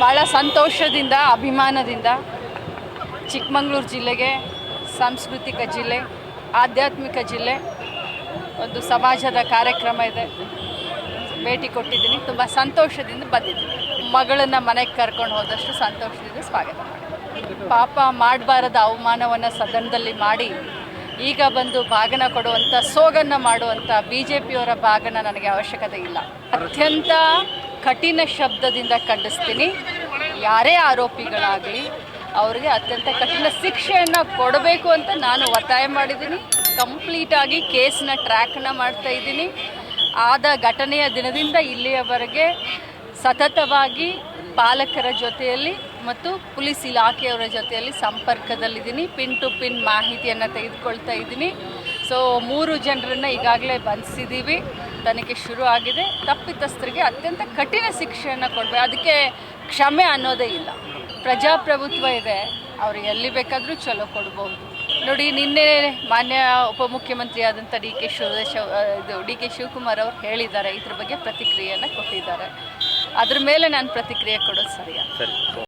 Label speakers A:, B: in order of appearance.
A: ಭಾಳ ಸಂತೋಷದಿಂದ ಅಭಿಮಾನದಿಂದ ಚಿಕ್ಕಮಗಳೂರು ಜಿಲ್ಲೆಗೆ ಸಾಂಸ್ಕೃತಿಕ ಜಿಲ್ಲೆ, ಆಧ್ಯಾತ್ಮಿಕ ಜಿಲ್ಲೆ, ಒಂದು ಸಮಾಜದ ಕಾರ್ಯಕ್ರಮ ಇದೆ, ಭೇಟಿ ಕೊಟ್ಟಿದ್ದೀನಿ. ತುಂಬ ಸಂತೋಷದಿಂದ ಬಂದಿದ್ದೀನಿ. ಮಗಳನ್ನು ಮನೆಗೆ ಕರ್ಕೊಂಡು ಹೋದಷ್ಟು ಸಂತೋಷದಿಂದ ಸ್ವಾಗತ ಮಾಡಿ. ಪಾಪ ಮಾಡಬಾರದ ಅವಮಾನವನ್ನು ಸದನದಲ್ಲಿ ಮಾಡಿ ಈಗ ಬಂದು ಭಾಗನ ಕೊಡುವಂಥ ಸೋಗನ್ನು ಮಾಡುವಂಥ BJPಯವರ ಭಾಗನ ನನಗೆ ಅವಶ್ಯಕತೆ ಇಲ್ಲ. ಅತ್ಯಂತ ಕಠಿಣ ಶಬ್ದದಿಂದ ಖಂಡಿಸ್ತೀನಿ. ಯಾರೇ ಆರೋಪಿಗಳಾಗಲಿ ಅವ್ರಿಗೆ ಅತ್ಯಂತ ಕಠಿಣ ಶಿಕ್ಷೆಯನ್ನು ಕೊಡಬೇಕು ಅಂತ ನಾನು ಒತ್ತಾಯ ಮಾಡಿದ್ದೀನಿ. ಕಂಪ್ಲೀಟಾಗಿ ಕೇಸ್ನ ಟ್ರ್ಯಾಕ್ನ ಮಾಡ್ತಾಯಿದ್ದೀನಿ. ಆದ ಘಟನೆಯ ದಿನದಿಂದ ಇಲ್ಲಿಯವರೆಗೆ ಸತತವಾಗಿ ಪಾಲಕರ ಜೊತೆಯಲ್ಲಿ ಮತ್ತು ಪೊಲೀಸ್ ಇಲಾಖೆಯವರ ಜೊತೆಯಲ್ಲಿ ಸಂಪರ್ಕದಲ್ಲಿದ್ದೀನಿ. ಪಿನ್ ಟು ಪಿನ್ ಮಾಹಿತಿಯನ್ನು ತೆಗೆದುಕೊಳ್ತಾ ಇದ್ದೀನಿ. ಸೊ 3 ಜನರನ್ನು ಈಗಾಗಲೇ ಬಂಧಿಸಿದ್ದೀವಿ. ತನಿಖೆ ಶುರು ಆಗಿದೆ. ತಪ್ಪಿತಸ್ಥರಿಗೆ ಅತ್ಯಂತ ಕಠಿಣ ಶಿಕ್ಷೆಯನ್ನು ಕೊಡಬೇಕು. ಅದಕ್ಕೆ ಕ್ಷಮೆ ಅನ್ನೋದೇ ಇಲ್ಲ. ಪ್ರಜಾಪ್ರಭುತ್ವ ಇದೆ, ಅವರು ಎಲ್ಲಿ ಬೇಕಾದರೂ ಚಲೋ ಕೊಡ್ಬೋದು. ನೋಡಿ, ನಿನ್ನೆ ಮಾನ್ಯ ಉಪಮುಖ್ಯಮಂತ್ರಿ ಆದಂಥ ಡಿ ಕೆ ಶಿವಕುಮಾರ್ ಅವರು ಹೇಳಿದ್ದಾರೆ, ಇದ್ರ ಬಗ್ಗೆ ಪ್ರತಿಕ್ರಿಯೆಯನ್ನು ಕೊಟ್ಟಿದ್ದಾರೆ. ಅದ್ರ ಮೇಲೆ ನಾನು ಪ್ರತಿಕ್ರಿಯೆ ಕೊಡೋದು ಸರಿಯಾ?